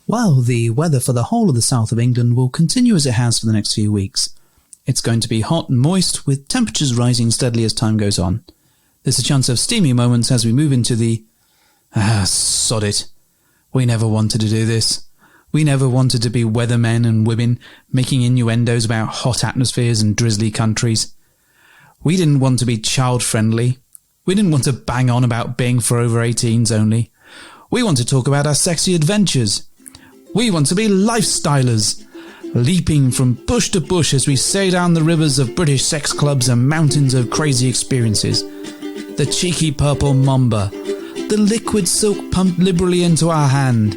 Well, the weather for the whole of the south of England will continue as it has for the next few weeks. It's going to be hot and moist, with temperatures rising steadily as time goes on. There's a chance of steamy moments as we move into the... sod it. We never wanted to do this. We never wanted to be weathermen and women making innuendos about hot atmospheres and drizzly countries. We didn't want to be child-friendly. We didn't want to bang on about being for over 18s only. We want to talk about our sexy adventures. We want to be lifestylers, leaping from bush to bush as we sail down the rivers of British sex clubs and mountains of crazy experiences. The cheeky purple mamba, the liquid silk pumped liberally into our hand,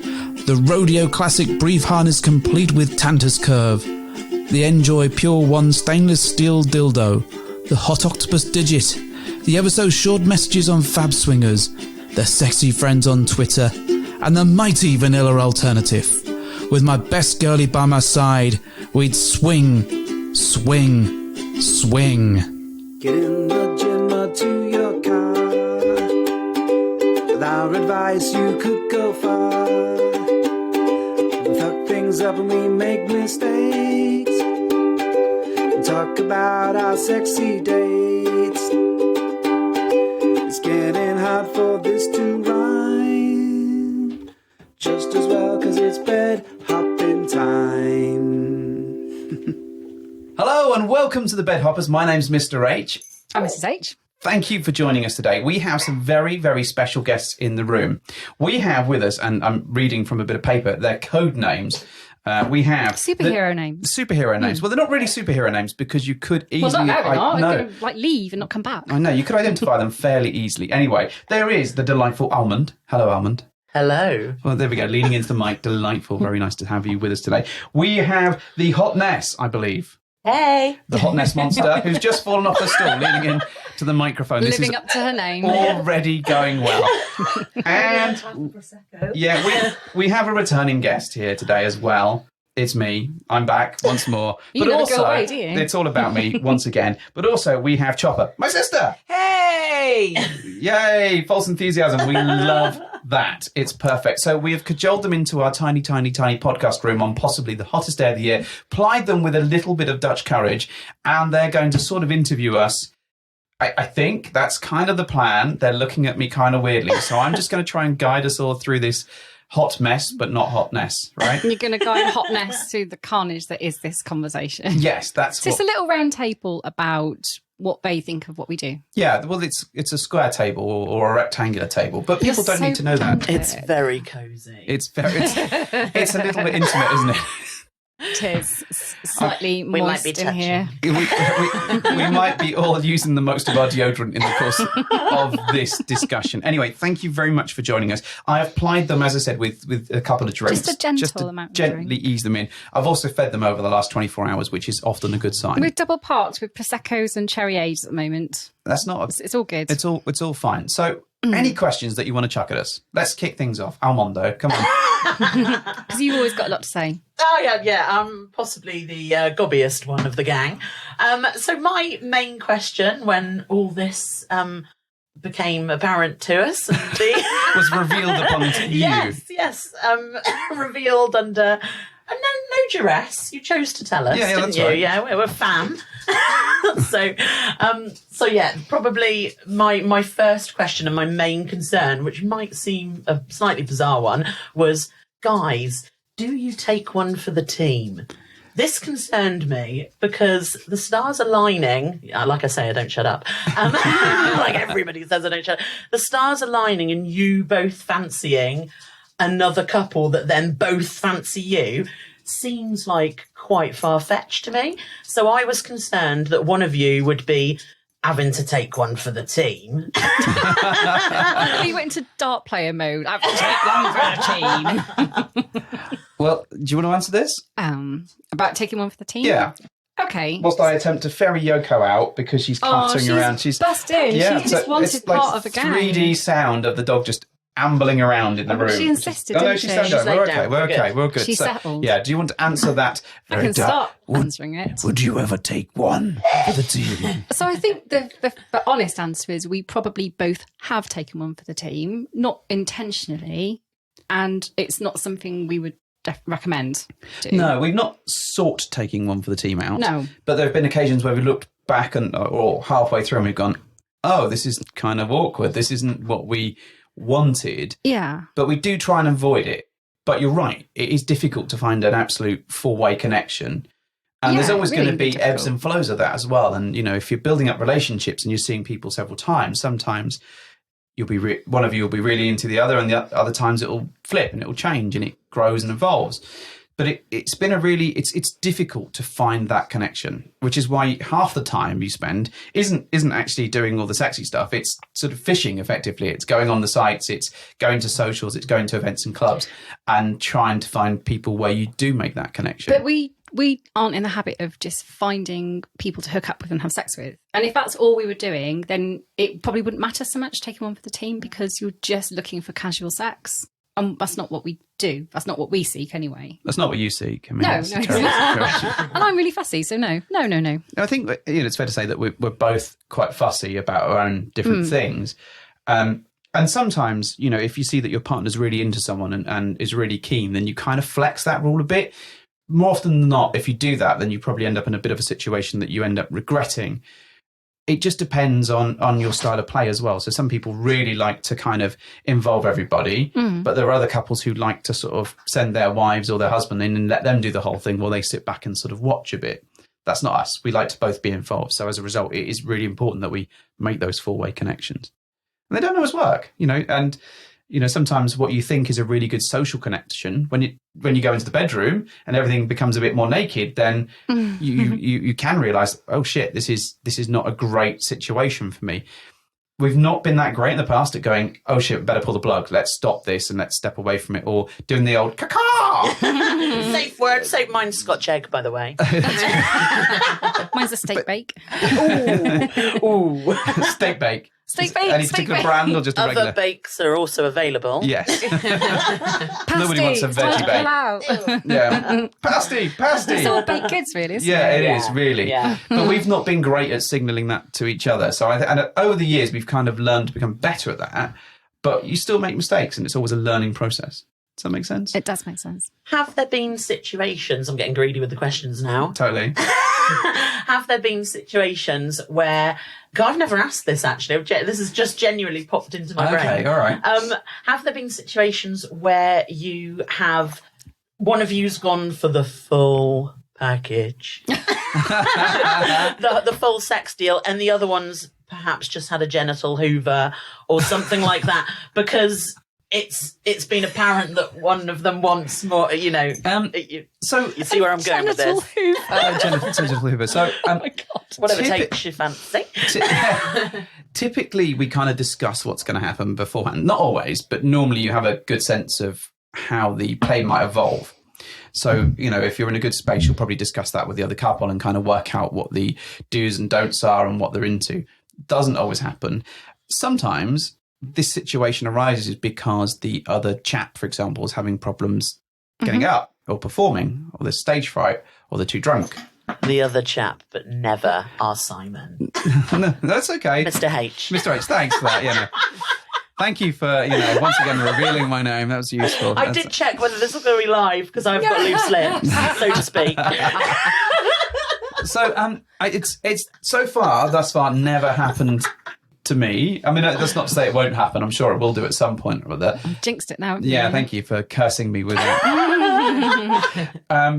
the rodeo classic brief harness complete with Tantus curve, the Enjoy Pure One stainless steel dildo, the hot octopus digit, the ever so short messages on Fab Swingers, the sexy friends on Twitter, and the mighty vanilla alternative. With my best girlie by my side, we'd swing, swing, swing. Get in the gym or to your car. With our advice, you could go far. We fuck things up and we make mistakes. And talk about our sexy dates. It's getting hard for this to rhyme. Just as well, 'cause it's bed hopping time. Hello and welcome to the Bed Hoppers. My name's Mr. H. I'm Mrs. H. Thank you for joining us today. We have some very, very special guests in the room. We have with us, and I'm reading from a bit of paper, their code names. We have superhero names. Superhero names. Well, they're not really superhero names because you could easily... leave and not come back. I know, you could identify them fairly easily. Anyway, there is the delightful Almond. Hello, Almond. Hello. Well, there we go. Leaning into the mic. Delightful. Very nice to have you with us today. We have the Hot Ness, I believe. Hey. The Hot Ness monster who's just fallen off the stool, leaning in to the microphone. Living up to her name. Already going well. And yeah, we have a returning guest here today as well. It's me. I'm back once more. You but never also, go away, do you? It's all about me once again. But also, we have Chopper, my sister. Hey. Yay! False enthusiasm. We love that. It's perfect. So we have cajoled them into our tiny, tiny, tiny podcast room on possibly the hottest day of the year, plied them with a little bit of Dutch courage, and they're going to sort of interview us. I think that's kind of the plan. They're looking at me kind of weirdly. So I'm just going to try and guide us all through this hot mess, but not hotness, right? You're going to guide hotness through the carnage that is this conversation. Yes, that's so it's a little round table about what they think of what we do. Yeah, well, it's a square table or a rectangular table, but people don't need to know that. It's very cosy. It's a little bit intimate, isn't it? It is slightly we moist might be in here. We might be all using the most of our deodorant in the course of this discussion. Anyway, thank you very much for joining us. I have plied them, as I said, with a couple of drinks. Just a gentle amount of gently drink. ease them in. I've also fed them over the last 24 hours, which is often a good sign. We're double parked with Prosecco's and Cherry Aids at the moment. That's not... It's all good. It's all fine. So... Any questions that you want to chuck at us? Let's kick things off. Almondo, come on. Because you've always got a lot to say. Oh, yeah. Possibly the gobbiest one of the gang. So my main question when all this became apparent to us and was revealed upon you. Yes. Revealed under... No duress. You chose to tell us, didn't that's you? right. Yeah, we're a fan. So yeah, probably my first question and my main concern, which might seem a slightly bizarre one, was, guys, do you take one for the team? This concerned me because the stars aligning, like I say, I don't shut up. Like everybody says I don't shut up. The stars aligning and you both fancying another couple that then both fancy you seems like quite far-fetched to me. So I was concerned that one of you would be having to take one for the team. You went into dart player mode. I have to take one for the team. Well, do you want to answer this? About taking one for the team? Yeah. Okay. Whilst I attempt to ferry Yoko out because she's clattering around. She's busted. Yeah, she just wanted part of a gang. 3D sound of the dog just ambling around in the room. She insisted, no, didn't she's she? down. We're okay. We're okay. We're good. She settled. Yeah. Do you want to answer that? I can start answering it. Would you ever take one for the team? So I think the honest answer is we probably both have taken one for the team, not intentionally, and it's not something we would recommend. No, we've not sought taking one for the team out. No. But there have been occasions where we looked back or halfway through and we've gone, oh, this is kind of awkward. This isn't what we wanted. Yeah. But we do try and avoid it. But you're right. It is difficult to find an absolute four-way connection. And there's always going to be ebbs and flows of that as well. And, if you're building up relationships and you're seeing people several times, sometimes you'll be one of you will be really into the other, and the other times it'll flip and it'll change and it grows and evolves. But it's been it's difficult to find that connection, which is why half the time you spend isn't actually doing all the sexy stuff. It's sort of fishing effectively. It's going on the sites, it's going to socials, it's going to events and clubs and trying to find people where you do make that connection. But we aren't in the habit of just finding people to hook up with and have sex with. And if that's all we were doing, then it probably wouldn't matter so much taking one for the team, because you're just looking for casual sex. And that's not what we do. That's not what we seek anyway. That's not what you seek. I mean, no, it's not. And I'm really fussy, so no. I think that, it's fair to say that we're both quite fussy about our own different things. And sometimes, if you see that your partner's really into someone and is really keen, then you kind of flex that rule a bit. More often than not, if you do that, then you probably end up in a bit of a situation that you end up regretting. It just depends on your style of play as well. So some people really like to kind of involve everybody, but there are other couples who like to sort of send their wives or their husband in and let them do the whole thing while they sit back and sort of watch a bit. That's not us. We like to both be involved. So as a result, it is really important that we make those four-way connections. And they don't always work, and sometimes what you think is a really good social connection, when you go into the bedroom and everything becomes a bit more naked, then you can realise, oh shit, this is not a great situation for me. We've not been that great in the past at going, oh shit, we better pull the plug. Let's stop this and let's step away from it, or doing the old caca. Safe word. Safe. Mine's Scotch egg, by the way. Mine's a steak bake. Ooh. Steak bake. Steak bake. Any particular brand or just a regular? Other bakes are also available. Yes. Nobody wants a veggie bake. Yeah. Pasty. It's all baked goods, really, isn't Yeah, it? it is, really. Yeah. But we've not been great at signalling that to each other. So and over the years, we've kind of learned to become better at that. But you still make mistakes, and it's always a learning process. Does that make sense? It does make sense. Have there been situations, I'm getting greedy with the questions now. Totally. Have there been situations where, God, I've never asked this actually, this has just genuinely popped into my brain. Okay, all right. Have there been situations where one of you's gone for the full package, the full sex deal, and the other one's perhaps just had a genital hoover or something like that, because it's been apparent that one of them wants more, so you see where I'm going with this. Genital hoover. So, oh my God. Whatever takes your fancy. Typically, we kind of discuss what's going to happen beforehand. Not always, but normally you have a good sense of how the play might evolve. So, if you're in a good space, you'll probably discuss that with the other couple and kind of work out what the do's and don'ts are and what they're into. Doesn't always happen. Sometimes this situation arises because the other chap, for example, is having problems getting up or performing, or there's stage fright, or they're too drunk. The other chap, but never our Simon. No, that's okay. Mr. H. Mr. H, thanks for that. No. Thank you for, once again revealing my name. That was useful. I did check whether this was going to be live, because I've got loose lips, so to speak. So it's thus far never happened to me. I mean, that's not to say it won't happen. I'm sure it will do at some point or other. Jinxed it now. Yeah, thank you for cursing me with it.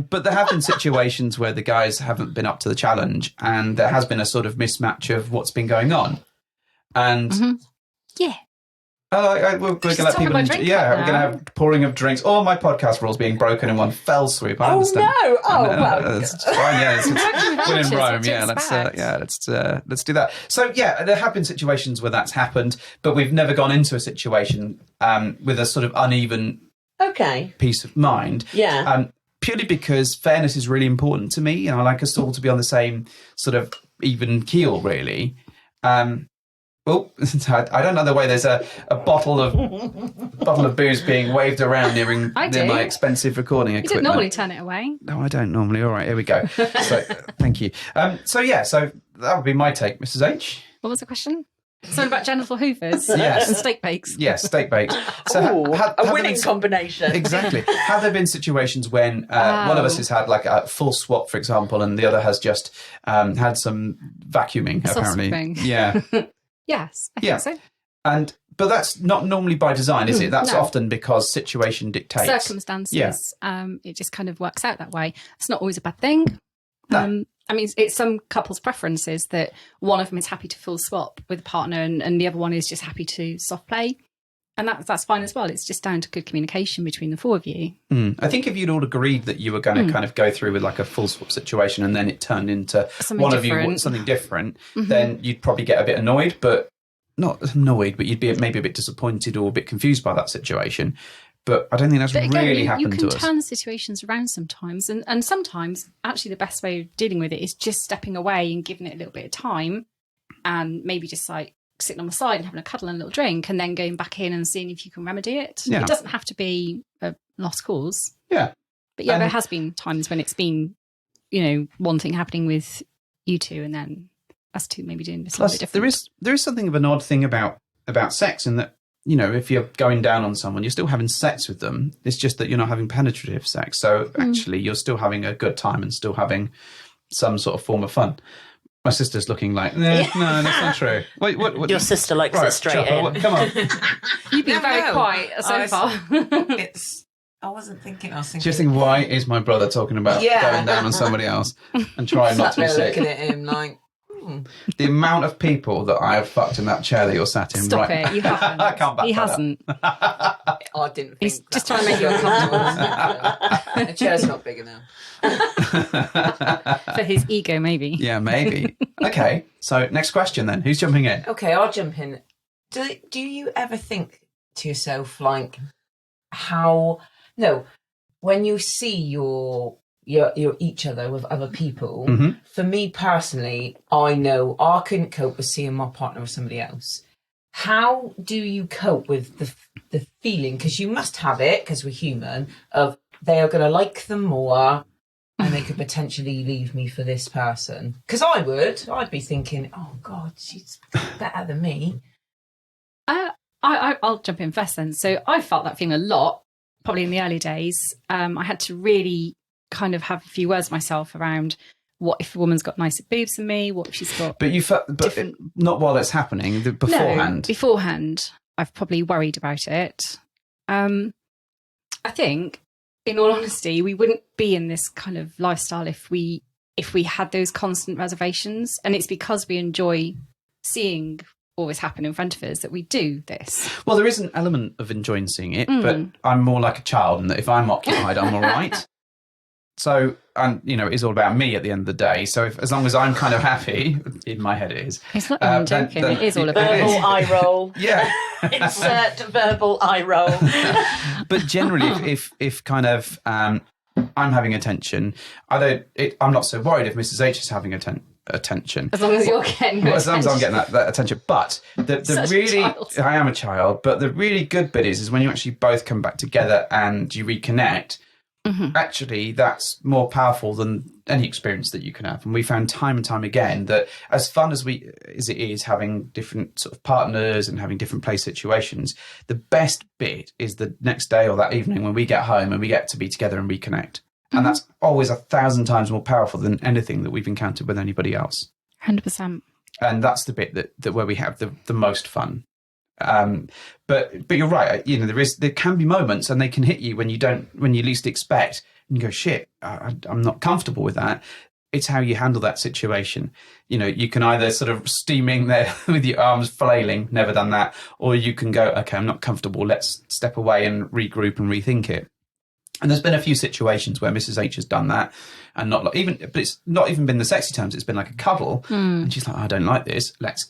But there have been situations where the guys haven't been up to the challenge, and there has been a sort of mismatch of what's been going on. And yeah. We're going to let people. We're going to have pouring of drinks. All my podcast rules being broken in one fell swoop. I understand. Oh no! Oh well, it's fine. Yeah, we're in Rome. Yeah, let's do that. So yeah, there have been situations where that's happened, but we've never gone into a situation with a sort of uneven peace of mind. Yeah. Purely because fairness is really important to me. I like us all to be on the same sort of even keel, really. Oh, I don't know the way. There's a bottle of booze being waved around near my expensive recording equipment. You don't normally turn it away. No, I don't normally. All right, here we go. So, thank you. So that would be my take, Mrs. H. What was the question? Something about genital hoovers Yes. and steak bakes. Yes, steak bakes. So Ooh, have a there winning been- combination. Exactly. Have there been situations when one of us has had like a full swap, for example, and the other has just had some vacuuming, Sauce apparently? swapping. Yeah. Yes, I Yeah. think But that's not normally by design, is it? That's no. often because situation so. dictates. Circumstances, it just kind of works out that way. It's not always a bad thing. No. I mean, it's some couples' preferences that one of them is happy to full swap with a partner and the other one is just happy to soft play. And that's fine as well. It's just down to good communication between the four of you. I think if you'd all agreed that you were going to kind of go through with like a full swap situation and then it turned into Something one of you different. wants something different, then you'd probably get a bit annoyed, but not annoyed, but you'd be maybe a bit disappointed or a bit confused by that situation. But I don't think that's But again, really you happened can to us. turn situations around sometimes. And sometimes, actually, the best way of dealing with it is just stepping away and giving it a little bit of time and maybe just like sitting on the side and having a cuddle and a little drink and then going back in and seeing if you can remedy it. Yeah. It doesn't have to be a lost cause. Yeah. But yeah, And- there has been times when it's been, one thing happening with you two and then us two maybe doing this a Plus, little bit different. there is something of an odd thing about sex in that, if you're going down on someone, you're still having sex with them. It's just that you're not having penetrative sex. So actually, you're still having a good time and still having some sort of form of fun. My sister's looking like, no, that's not true. Wait, what? Your sister likes Right, it straight Chopper, in. come on. You've been very quiet so far. I wasn't thinking. I was thinking. Just think, why is my brother talking about Yeah. going down on somebody else and trying not Sat to be there sick? looking at him like. The amount of people that I have fucked in that chair that you're sat in Stop right it. You haven't. I can't back He that up. hasn't. I didn't think. He's that just trying to was make you uncomfortable. The chair's not big enough. For his ego, maybe. Yeah, maybe. Okay, so next question then. Who's jumping in? Okay, I'll jump in. Do you ever think to yourself like how? No, when you see your each other with other people. For me personally, I know I couldn't cope with seeing my partner with somebody else. How do you cope with the feeling? Because you must have it, because we're human, of they are going to like them more and they could potentially leave me for this person. Because I'd be thinking, oh God, she's better than me. I'll jump in first then. So I felt that feeling a lot, probably in the early days. I had to really kind of have a few words myself around what if a woman's got nicer boobs than me, what if she's got But you felt, different... not while it's happening, beforehand. No, beforehand, I've probably worried about it. I think, in all honesty, we wouldn't be in this kind of lifestyle if we had those constant reservations. And it's because we enjoy seeing all this happen in front of us that we do this. Well, there is an element of enjoying seeing it, but I'm more like a child, and that if I'm occupied, I'm all right. So, and it is all about me at the end of the day. So, as long as I'm kind of happy, in my head it is. It's not even joking. It is all about Verbal is. eye roll. Yeah. Insert verbal eye roll. But generally, if kind of I'm having attention, I'm not so worried if Mrs. H is having attention. As long as you're getting Well, as long as I'm getting that attention. But the Such a really, child. I am a child, but the really good bit is when you actually both come back together and you reconnect. Actually, that's more powerful than any experience that you can have. And we found time and time again that as fun as it is having different sort of partners and having different play situations, the best bit is the next day or that evening when we get home and we get to be together and reconnect. And that's always 1,000 times more powerful than anything that we've encountered with anybody else. 100%. And that's the bit that where we have the most fun. But you're right. There can be moments, and they can hit you when you least expect, and you go, "Shit, I'm not comfortable with that." It's how you handle that situation. You can either sort of steaming there with your arms flailing, never done that, or you can go, "Okay, I'm not comfortable. Let's step away and regroup and rethink it." And there's been a few situations where Mrs. H has done that, and but it's not even been the sexy terms. It's been like a cuddle, and she's like, "I don't like this. Let's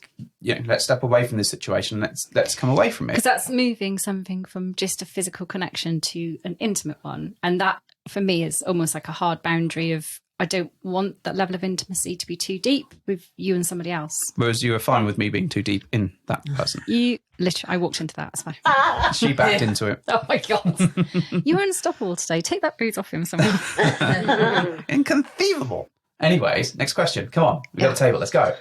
step away from this situation. Let's come away from it." Because that's moving something from just a physical connection to an intimate one, and that for me is almost like a hard boundary of I don't want that level of intimacy to be too deep with you and somebody else. Whereas you were fine with me being too deep in that person. I walked into that. It's fine. She backed into it. Oh my God. You're unstoppable today. Take that booze off him somewhere. Inconceivable. Anyways, next question. Come on. We've got a table. Let's go.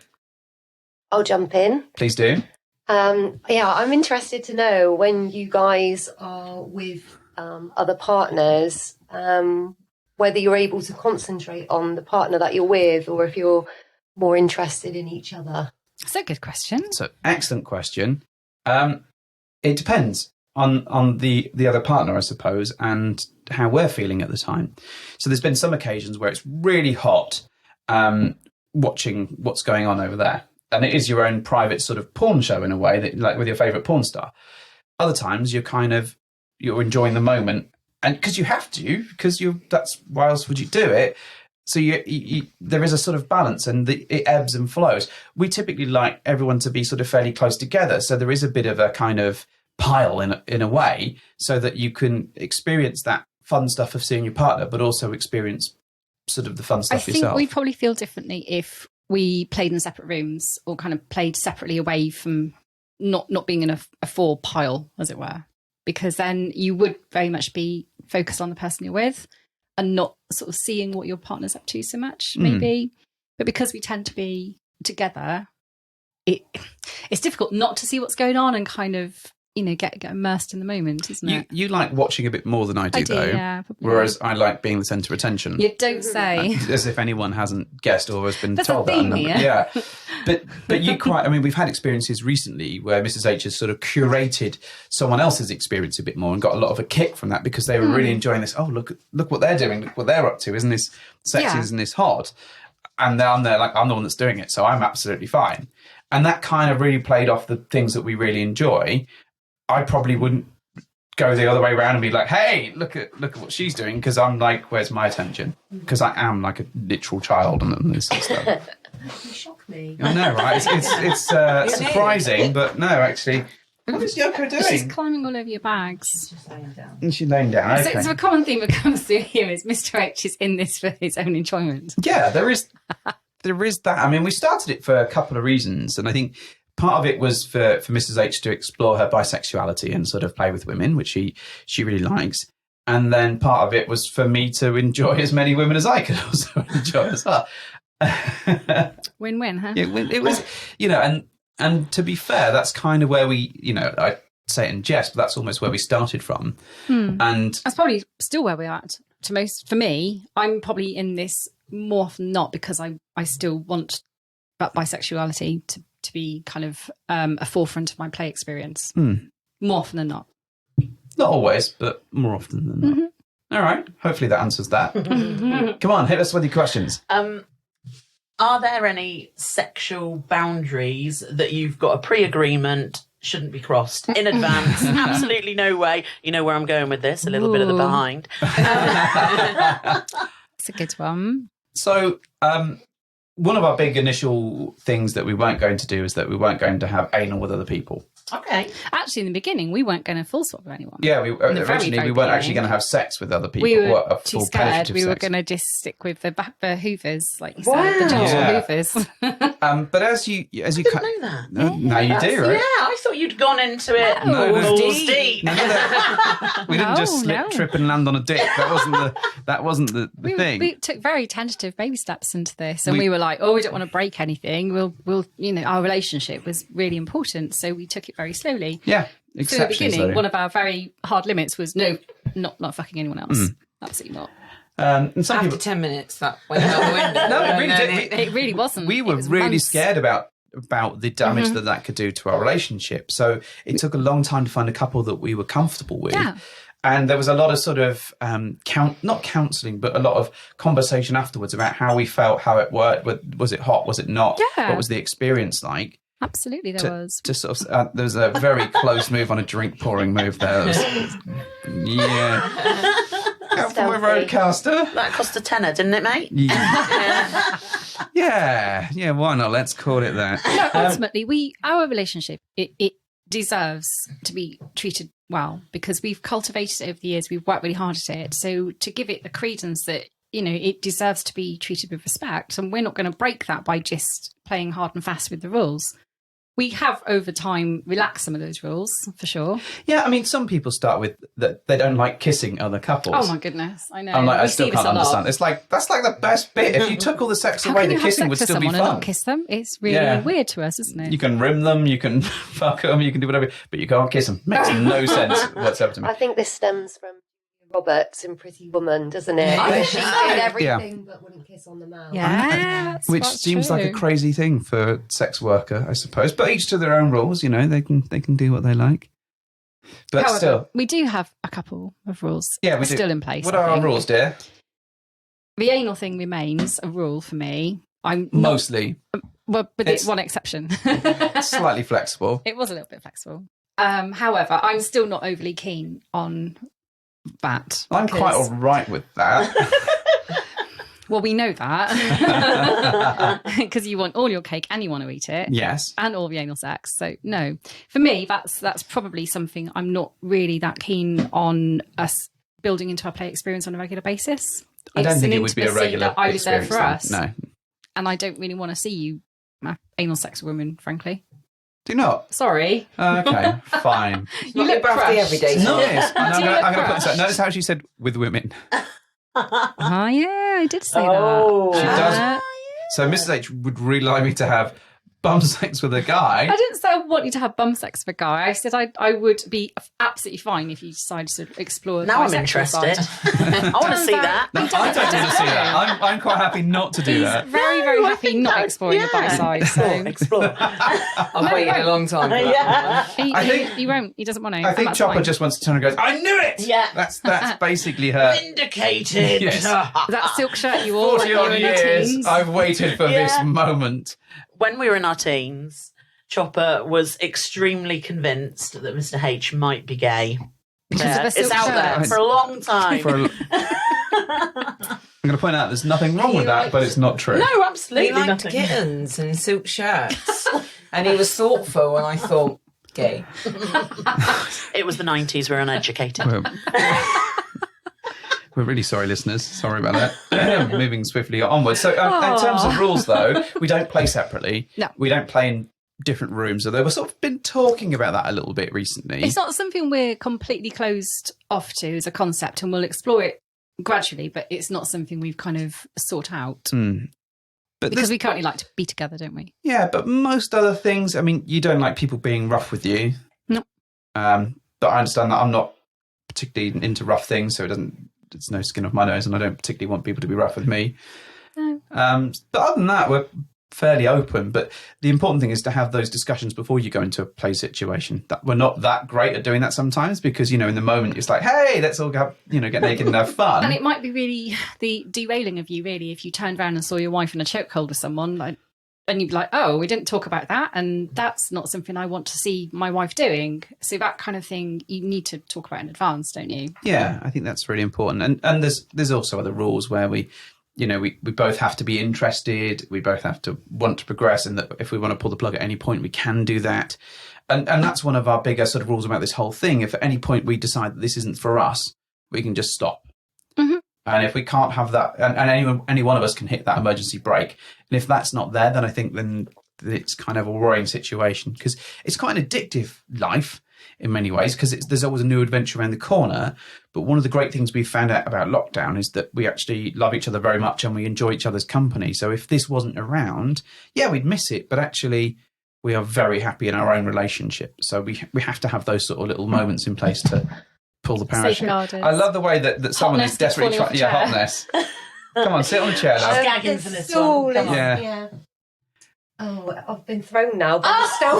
I'll jump in. Please do. Yeah, I'm interested to know when you guys are with other partners, whether you're able to concentrate on the partner that you're with, or if you're more interested in each other. That's a good question. So, excellent question. It depends on the other partner, I suppose, and how we're feeling at the time. So there's been some occasions where it's really hot watching what's going on over there. And it is your own private sort of porn show in a way, that, like with your favourite porn star. Other times you're enjoying the moment, and because you have to, because that's why else would you do it? So there is a sort of balance, and it ebbs and flows. We typically like everyone to be sort of fairly close together, so there is a bit of a kind of pile in a way, so that you can experience that fun stuff of seeing your partner, but also experience sort of the fun stuff yourself. I think we'd probably feel differently if we played in separate rooms, or kind of played separately away from not being in a four pile, as it were, because then you would very much be focused on the person you're with and not sort of seeing what your partner's up to so much, maybe. But because we tend to be together, it's difficult not to see what's going on and kind of, get immersed in the moment, isn't it? You like watching a bit more than I do, though. Yeah, whereas I like being the centre of attention. You don't say. As if anyone hasn't guessed or has been That's told a theme that. here. Yeah. But you we've had experiences recently where Mrs. H has sort of curated someone else's experience a bit more and got a lot of a kick from that, because they were really enjoying this. Oh, look what they're doing. Look what they're up to. Isn't this sexy? Yeah. Isn't this hot? And I'm there like, I'm the one that's doing it, so I'm absolutely fine. And that kind of really played off the things that we really enjoy. I probably wouldn't go the other way around and be like, hey, look at what she's doing, because I'm like, where's my attention? Because I am like a literal child and this sort of stuff. You shock me. I know, right? It's surprising, but no, actually. What is Yoko doing? She's climbing all over your bags. Just laying down. And she's laying down. Okay. So a common theme that comes through here is Mr. H is in this for his own enjoyment. Yeah, there is that. I mean, we started it for a couple of reasons, and I think part of it was for Mrs. H to explore her bisexuality and sort of play with women, which she really likes. And then part of it was for me to enjoy as many women as I could also enjoy as well. Win-win, huh? It was, and to be fair, that's kind of where we, I say it in jest, but that's almost where we started from. And that's probably still where we're at. For me, I'm probably in this more often than not because I still want that bisexuality to be kind of a forefront of my play experience. More often than not. Not always, but more often than not. All right. Hopefully that answers that. Come on, hit us with your questions. Are there any sexual boundaries that you've got a pre-agreement shouldn't be crossed in advance? Absolutely no way. You know where I'm going with this, a little bit of the behind. It's a good one. So, one of our big initial things that we weren't going to do is that we weren't going to have anal with other people. Okay. Actually, in the beginning, we weren't going to full swap with anyone. Yeah, very we weren't actually going to have sex with other people. We were a too full scared. penetrative We were sex. going to just stick with the hoovers, like you Wow. said, the gentle Yeah. hoovers. But as you Didn't know that. now you do, right? Yeah, I thought you'd gone into it. No, balls deep. deep. No, we didn't just slip, No. trip, and land on a dick. That wasn't the thing. We took very tentative baby steps into this, and we were like, "Oh, we don't want to break anything. We'll, our relationship was really important, so we took it very slowly." Yeah, So in the exceptionally beginning, so. one of our very hard limits was no, not fucking anyone else. Absolutely not. And some After people, 10 minutes, that went out the window. No, it really did. It really wasn't. we were It was really months. scared about the damage that could do to our relationship. So it took a long time to find a couple that we were comfortable with. Yeah. And there was a lot of sort of not counselling, but a lot of conversation afterwards about how we felt, how it worked. Was it hot? Was it not? Yeah. What was the experience like? Absolutely, there was. To sort of, there was a very close move on a drink pouring move there. Yeah. Helpful with Roadcaster. That cost a tenner, didn't it, mate? Yeah, why not? Let's call it that. No, ultimately, our relationship, it deserves to be treated well because we've cultivated it over the years. We've worked really hard at it. So to give it the credence that, it deserves to be treated with respect, and we're not going to break that by just playing hard and fast with the rules. We have over time relaxed some of those rules for sure. Yeah, I mean, some people start with that they don't like kissing other couples. Oh my goodness, I know. I'm like, We I still see this can't a lot. understand. It's like that's like the best bit. If you took all the sex How away, can the you have kissing sex would with still be someone and fun. not kiss them? It's really Yeah. weird to us, isn't it? You can rim them, you can fuck them, you can do whatever, but you can't kiss them. Makes no sense whatsoever to me. I think this stems from Roberts in Pretty Woman, doesn't it? Where she did everything but wouldn't kiss on the mouth. Yeah, Which that's seems like a true. crazy thing for a sex worker, I suppose. But each to their own rules, you know, they can do what they like. But However, still, we do have a couple of rules yeah, we do. still in place. What I are our think. rules, dear? The anal thing remains a rule for me. I'm not, Mostly well, with It's- one exception. slightly flexible. It was a little bit flexible. However, I'm still not overly keen on that. I'm because- quite all right with that. Well, we know that because you want all your cake and you want to eat it. Yes. And all the anal sex. So no, for me, that's probably something I'm not really that keen on us building into our play experience on a regular basis. I don't It's think an it would be a intimacy regular that I was there for experience us, then. No. and I don't really want to see you have anal sex with women. Frankly, Do you not? sorry. Okay, fine. You look birthday crushed. every day. Nice. And Do you I'm look going to put this out. crushed? Notice how she said with women. Oh yeah, I did say Oh. She that. does. So Mrs. H would really like me to have bum sex with a guy. I didn't say I want you to have bum sex with a guy. I said I would be absolutely fine if you decided to explore. Now I'm bisexual interested. side. I want to see that. No, I don't want to see that. I'm quite happy not to do He's that. very, very No, I happy think not that- exploring the yeah. bi side. So Explore. I've waited a long time for that. Yeah. he won't. He doesn't want to. I think Chopper just wants to turn and goes, I knew it! Yeah. That's basically her. Vindicated. Yes. that silk shirt you wore when 40 you were odd in your years, teens. I've waited for this Yeah. moment. When we were in our teens, Chopper was extremely convinced that Mr. H might be gay. Because of a It's silk out shirt. there for a long time. For a- I'm going to point out there's nothing wrong with that, but it's not true. No, He absolutely liked nothing. kittens and silk shirts. And he was thoughtful, and I thought, gay. It was the 90s, we're uneducated. We're really sorry, listeners. Sorry about that. Moving swiftly onwards. So, in terms of rules, though, we don't play separately. No. We don't play in different rooms, although we've sort of been talking about that a little bit recently. It's not something we're completely closed off to as a concept, and we'll explore it gradually. But it's not something we've kind of sought out But because this, we currently like to be together, don't we? yeah, but most other things, I mean, you don't like people being rough with you. No. But I understand that I'm not particularly into rough things, so it's no skin off my nose, and I don't particularly want people to be rough with me. No. But other than that, we're fairly open. But the important thing is to have those discussions before you go into a play situation. That we're not that great at doing that sometimes because, you know, in the moment it's like, hey, let's all go, you know, get naked and have fun. And it might be really the derailing of you, really, if you turned around and saw your wife in a chokehold with someone, like, and you'd be like, oh, we didn't talk about that, and that's not something I want to see my wife doing. So that kind of thing you need to talk about in advance, don't you? Yeah, I think that's really important. And there's also other rules where we both have to be interested, we both have to want to progress, and that if we want to pull the plug at any point, we can do that. And that's one of our bigger sort of rules about this whole thing. If at any point we decide that this isn't for us, we can just stop. Mhm. And if we can't have that, and any one of us can hit that emergency brake, and if that's not there, then I think then it's kind of a worrying situation, because it's quite an addictive life in many ways, because there's always a new adventure around the corner. But one of the great things we found out about lockdown is that we actually love each other very much and we enjoy each other's company. So if this wasn't around, yeah, we'd miss it, but actually we are very happy in our own relationship. So we have to have those sort of little moments in place to pull the parachute. Safeguarded. I love the way that someone Hotness is desperately falling trying. off Yeah, the hotness. Come on, sit on the chair now. Gagging for this Stool one. Come is- on. Yeah. Oh, I've been thrown now, but still.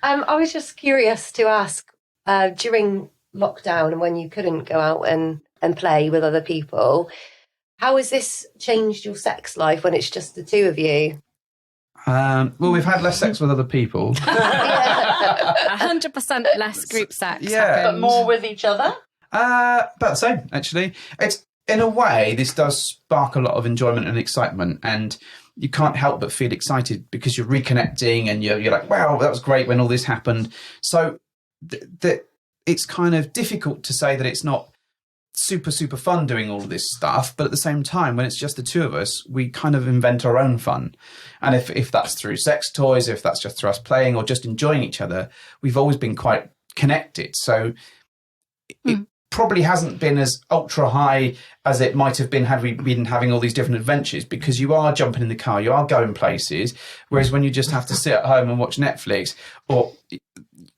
I was just curious to ask, during lockdown and when you couldn't go out and play with other people, how has this changed your sex life when it's just the two of you? Well, we've had less sex with other people. 100% less group sex. Yeah. But happened. more with each other? About the same, actually. It's in a way, this does spark a lot of enjoyment and excitement, and you can't help but feel excited because you're reconnecting, and you're like, wow, that was great when all this happened. So it's kind of difficult to say that it's not super, super fun doing all of this stuff. But at the same time, when it's just the two of us, we kind of invent our own fun. And if that's through sex toys, if that's just through us playing or just enjoying each other, we've always been quite connected. So it probably hasn't been as ultra high as it might have been had we been having all these different adventures, because you are jumping in the car, you are going places. Whereas when you just have to sit at home and watch Netflix, or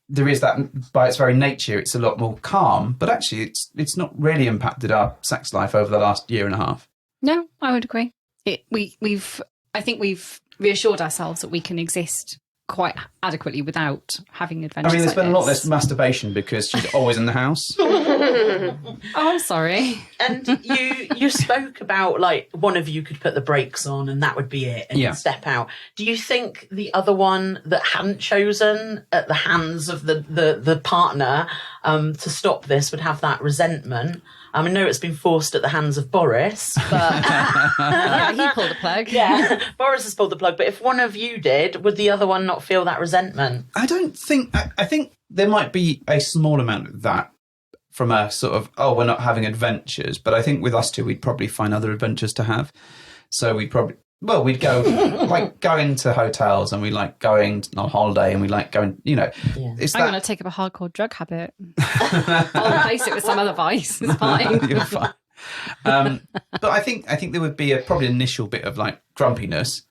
there is that, by its very nature, it's a lot more calm. But actually, it's not really impacted our sex life over the last year and a half. No, I would agree. I think we've reassured ourselves that we can exist quite adequately without having adventures. I mean, there's like been a lot this. less masturbation because she's always in the house. Oh, I'm sorry. And you spoke about, like, one of you could put the brakes on and that would be it, and step out. Do you think the other one that hadn't chosen at the hands of the partner to stop this would have that resentment? I know it's been forced at the hands of Boris, but Yeah, he pulled the plug. yeah, Boris has pulled the plug. But if one of you did, would the other one not feel that resentment? I don't think... I think there might be a small amount of that from a sort of, oh, we're not having adventures. But I think with us two, we'd probably find other adventures to have. So we'd probably... Well, we'd go like go into hotels, and we like going on holiday, and we like going, It's I'm that... going to take up a hardcore drug habit. I'll replace it with some other vice. It's fine. You're fine. But I think there would be probably an initial bit of like grumpiness,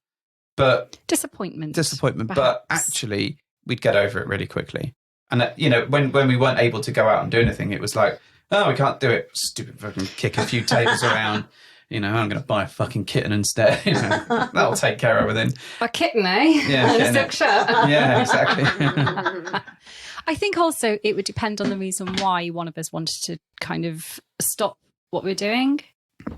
but Disappointment. But perhaps. actually we'd get over it really quickly. And when we weren't able to go out and do anything, it was like, oh, we can't do it. Stupid fucking kick a few tables around. I'm going to buy a fucking kitten instead. That'll take care of everything. A kitten, eh? Yeah, And a kitten. silk shirt. Yeah, exactly. I think also it would depend on the reason why one of us wanted to kind of stop what we're doing.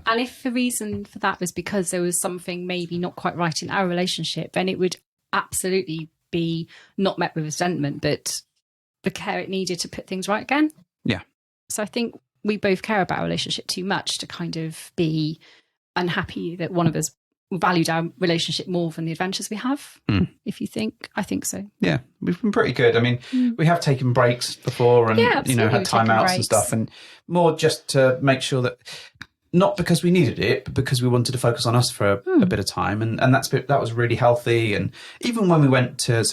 And if the reason for that was because there was something maybe not quite right in our relationship, then it would absolutely be not met with resentment, but the care it needed to put things right again. Yeah. So I think we both care about our relationship too much to kind of be unhappy that one of us valued our relationship more than the adventures we have. If you think, I think so. Yeah, we've been pretty good. I mean, we have taken breaks before and, Yeah, absolutely, had we've taken timeouts and breaks. stuff, and more just to make sure that, not because we needed it, but because we wanted to focus on us for a bit of time. And that was really healthy. And even when we went to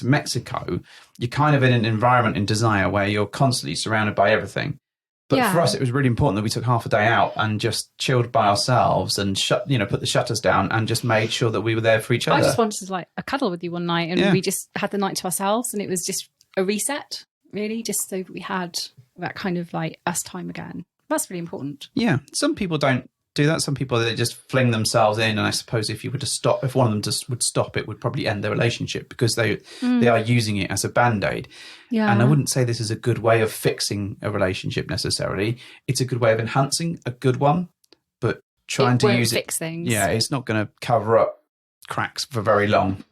Mexico, you're kind of in an environment in Desire where you're constantly surrounded by everything. But for us, it was really important that we took half a day out and just chilled by ourselves and put the shutters down and just made sure that we were there for each other. I just wanted to like a cuddle with you one night, and we just had the night to ourselves, and it was just a reset, really, just so that we had that kind of like us time again. That's really important. Yeah, some people don't do that. Some people, they just fling themselves in, and I suppose if one of them just would stop, it would probably end their relationship because they are using it as a band-aid. Yeah. And I wouldn't say this is a good way of fixing a relationship necessarily. It's a good way of enhancing a good one, but trying to use it, fix things. yeah, it's not going to cover up cracks for very long.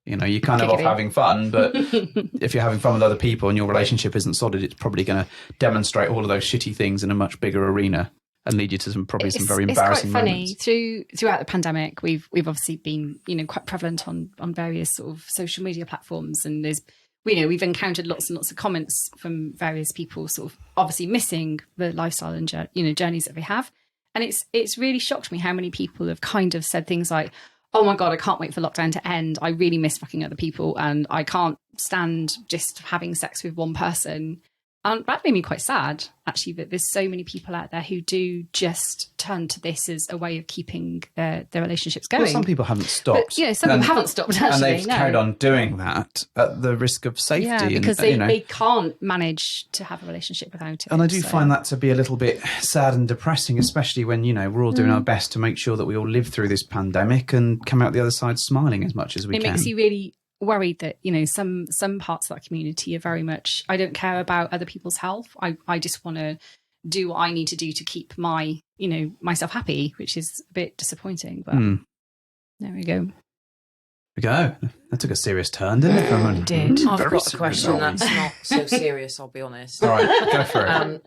You're kind of off Giggity. having fun, but if you're having fun with other people and your relationship isn't solid, it's probably going to demonstrate all of those shitty things in a much bigger arena and lead you to some very embarrassing It's quite funny. moments. Throughout the pandemic, we've obviously been quite prevalent on various sort of social media platforms, and there's we've encountered lots and lots of comments from various people, sort of obviously missing the lifestyle and journeys that they have, and it's really shocked me how many people have kind of said things like, oh my God, I can't wait for lockdown to end. I really miss fucking other people, and I can't stand just having sex with one person. And that made me quite sad, actually, that there's so many people out there who do just turn to this as a way of keeping their relationships going. Well, some people haven't stopped. But, some people haven't stopped, actually. And they've carried on doing that at the risk of safety. Yeah, because they can't manage to have a relationship without it. And I do find that to be a little bit sad and depressing, especially when, we're all doing our best to make sure that we all live through this pandemic and come out the other side smiling as much as we can. It makes you really worried that some parts of that community are very much, I don't care about other people's health. I just want to do what I need to do to keep my myself happy, which is a bit disappointing, but there we go. That took a serious turn, didn't it? It did. I've Very got a question serious. that's not so serious, I'll be honest. All right, go for it.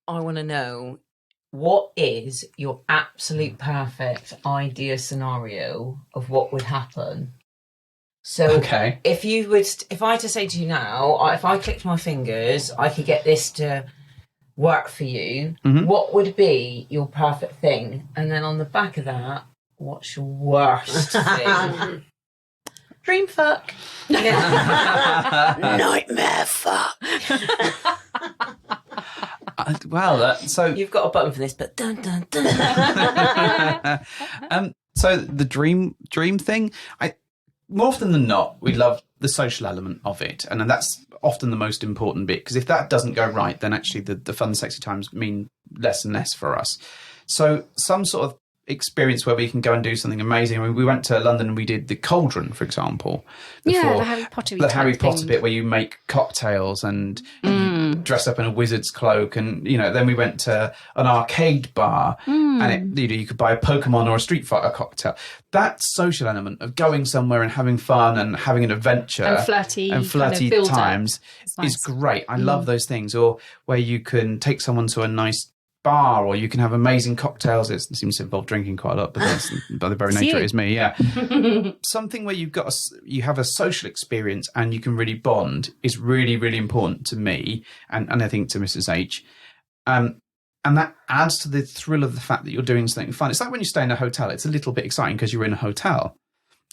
I want to know, what is your absolute perfect idea scenario of what would happen? So Okay. if I had to say to you now, if I clicked my fingers, I could get this to work for you, Mm-hmm. what would be your perfect thing? And then on the back of that, what's your worst thing? Dream fuck. Nightmare fuck. So You've got a button for this, but dun dun dun. so the dream thing, more often than not, we love the social element of it, and then that's often the most important bit, because if that doesn't go right, then actually the fun, sexy times mean less and less for us. So some sort of experience where we can go and do something amazing. I mean, we went to London and we did the Cauldron, for example. Yeah, the Harry Potter. The Harry Potter bit where you make cocktails and you dress up in a wizard's cloak, and then we went to an arcade bar and you could buy a Pokemon or a Street Fighter cocktail. That social element of going somewhere and having fun and having an adventure and flirty kind of build times nice. is great. I love those things. Or where you can take someone to a nice bar, or you can have amazing cocktails. It seems to involve drinking quite a lot, but that's by the very nature it is me. Yeah, something where you have a social experience and you can really bond is really, really important to me, and I think to Mrs. H. And that adds to the thrill of the fact that you're doing something fun. It's like when you stay in a hotel; it's a little bit exciting because you're in a hotel.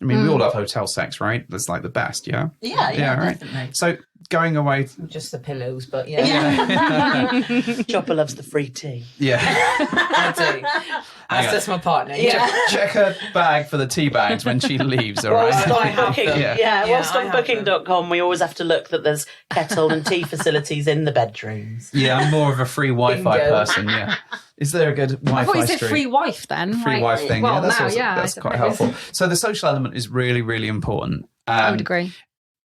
I mean, we all love hotel sex, right? That's like the best, yeah? Yeah, right. definitely. So going away... Just the pillows, but yeah. Chopper loves the free tea. Yeah. I do. That's just my partner. Yeah. Check her bag for the tea bags when she leaves, all right? Whilst on booking, whilst on I have them. booking.com, we always have to look that there's kettle and tea facilities in the bedrooms. Yeah, I'm more of a free Wi-Fi Bingo. person, yeah. Is there a good Wi-Fi I thought you said stream? free wife then. Free wife thing, Well, yeah, that's, now, also, yeah, that's I quite suppose. helpful. So the social element is really, really important. I would agree.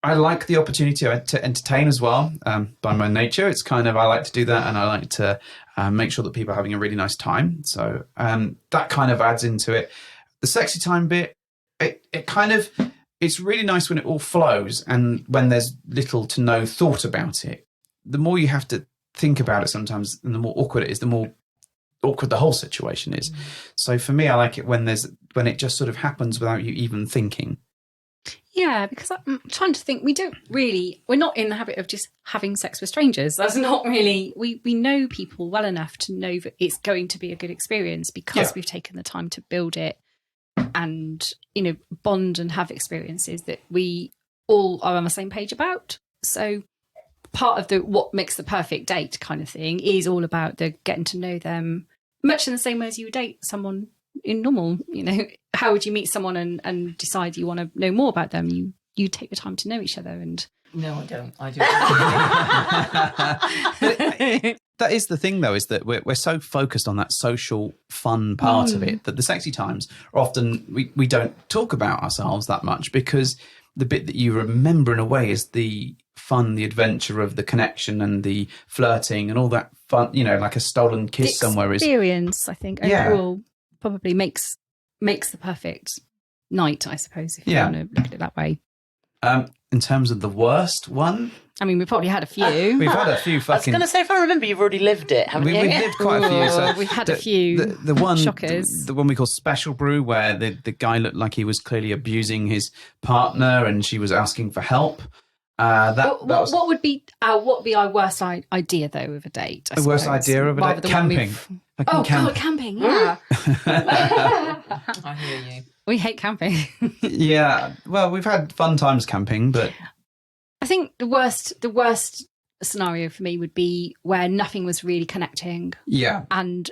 I like the opportunity to entertain as well. By my nature, it's kind of, I like to do that, and I like to make sure that people are having a really nice time. So that kind of adds into it. The sexy time bit, it kind of, it's really nice when it all flows and when there's little to no thought about it. The more you have to think about it sometimes, and the more awkward it is, the more awkward the whole situation is. So for me, I like it when it just sort of happens without you even thinking. Yeah, because I'm trying to think, we're not in the habit of just having sex with strangers. That's not really, we know people well enough to know that it's going to be a good experience because we've taken the time to build it and, bond and have experiences that we all are on the same page about. So part of what makes the perfect date kind of thing is all about the getting to know them, much in the same way as you would date someone in normal. How would you meet someone and decide you want to know more about them? You take the time to know each other. And No, I don't. I do. That is the thing, though, is that we're so focused on that social fun part of it that the sexy times are often we don't talk about ourselves that much, because the bit that you remember in a way is the fun, the adventure of the connection and the flirting and all that fun, like a stolen kiss somewhere is experience, I think, overall probably makes the perfect night, I suppose, if you want to look at it that way. In terms of the worst one, I mean, we've probably had a few. we've had a few I was fucking... going to say, if I remember, you've already lived it, haven't you? We've lived quite a few. So We've had a few the one, shockers. the one we call Special Brew, where the guy looked like he was clearly abusing his partner and she was asking for help. What would be our worst idea, though, of a date? The worst idea of a date? Camping. God, camping, yeah. I hear you. We hate camping. Yeah, well, we've had fun times camping, but... I think the worst scenario for me would be where nothing was really connecting. Yeah. And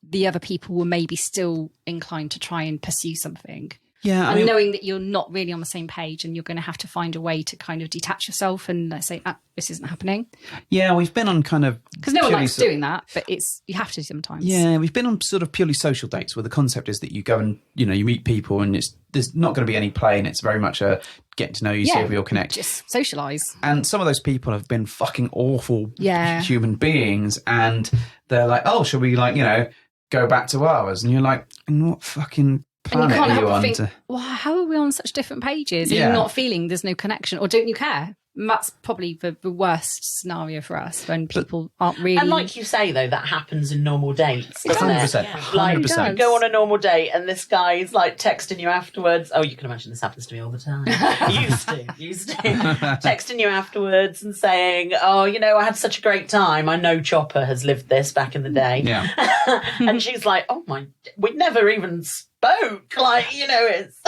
the other people were maybe still inclined to try and pursue something. Yeah, and knowing that you're not really on the same page and you're going to have to find a way to kind of detach yourself and say, this isn't happening. Yeah, we've been on kind of... Because no one likes doing that, but you have to sometimes. Yeah, we've been on sort of purely social dates where the concept is that you go and, you meet people and there's not going to be any play, and it's very much a getting to know you, see if you'll connect. Just socialise. And some of those people have been fucking awful human beings, and they're like, oh, shall we go back to ours? And you're like, in what fucking... And you can't are you help on but think, well, how are we on such different pages? Are you not feeling there's no connection, or don't you care? that's probably the worst scenario for us when people aren't really. And like you say, though, that happens in normal dates. Doesn't 100%. it? Like, 100%. you go on a normal date and this guy's like texting you afterwards. Oh, you can imagine this happens to me all the time. used to. Texting you afterwards and saying, oh, you know, I had such a great time. I know Chopper has lived this back in the day. Yeah. And she's like, oh my, we never even spoke. Like, you know, it's...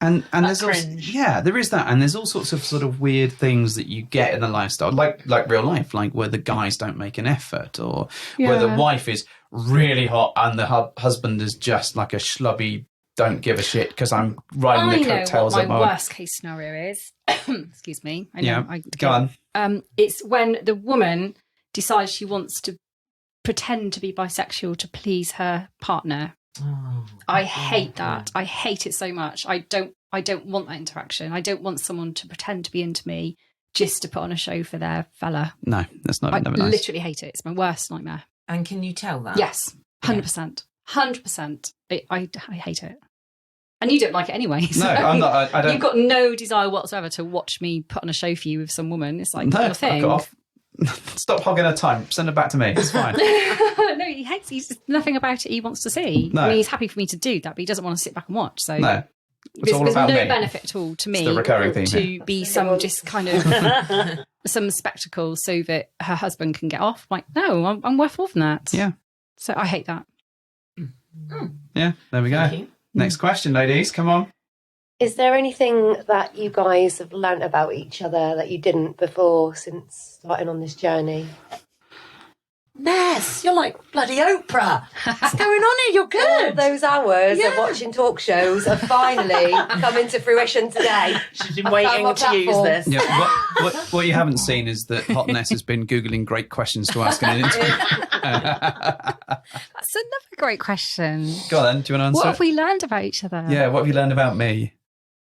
And there's also, cringe. there is that, and there's all sorts of sort of weird things that you get in the lifestyle, like real life, like where the guys don't make an effort, or where the wife is really hot and the husband is just like a schlubby, don't give a shit because I'm riding the coattails I of know what my my. worst case scenario is. Excuse me. I know, Yeah, go on. It's when the woman decides she wants to pretend to be bisexual to please her partner. Oh, I hate that. I hate it so much. I don't want that interaction. I don't want someone to pretend to be into me just to put on a show for their fella. No, that's not I never nice. literally hate it. It's my worst nightmare. And can you tell that? Yes, 100%. 100%. I hate it. And you don't like it anyway. So No, I'm not. I don't. You've got no desire whatsoever to watch me put on a show for you with some woman. It's like, No, not your thing. fuck off. Stop hogging her time. Send her back to me. It's fine. No, he hates. He's nothing about it he wants to see. No. I mean, he's happy for me to do that, but he doesn't want to sit back and watch. So No, it's all there's about no me. benefit at all to me the recurring theme to here. be some just kind of some spectacle so that her husband can get off. Like, no, I'm worth more than that. Yeah. So I hate that. Yeah, there we go. Thank you. Next question, ladies. Come on. Is there anything that you guys have learnt about each other that you didn't before since starting on this journey? Ness, you're like bloody Oprah. What's going on here? You're All good. those hours Yeah. of watching talk shows are finally coming to fruition today. She's been waiting my to use platform. this. Yeah, what you haven't seen is that Hot Ness has been Googling great questions to ask in an interview. That's another great question. Go on then, do you want to What answer have we learned about each other? Yeah, what have you learned about me?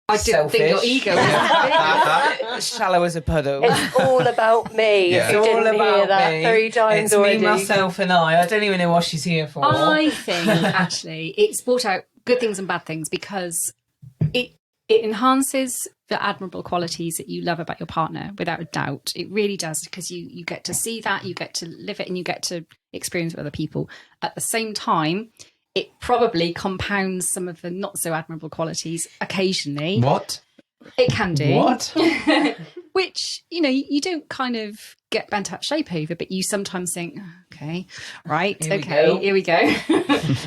I don't think your Selfish. ego is Shallow as a puddle. It's all about me. Yeah. If you It's all didn't hear about that me. 3 times It's already. me, myself, and I. I don't even know what she's here for. I think actually it's brought out good things and bad things because it enhances the admirable qualities that you love about your partner, without a doubt. It really does, because you get to see that, you get to live it, and you get to experience it with other people. At the same time, it probably compounds some of the not so admirable qualities occasionally. What? It can do. What? Which, you know, you don't kind of get bent out of shape over, but you sometimes think, okay, right, Here we okay, go. here we go.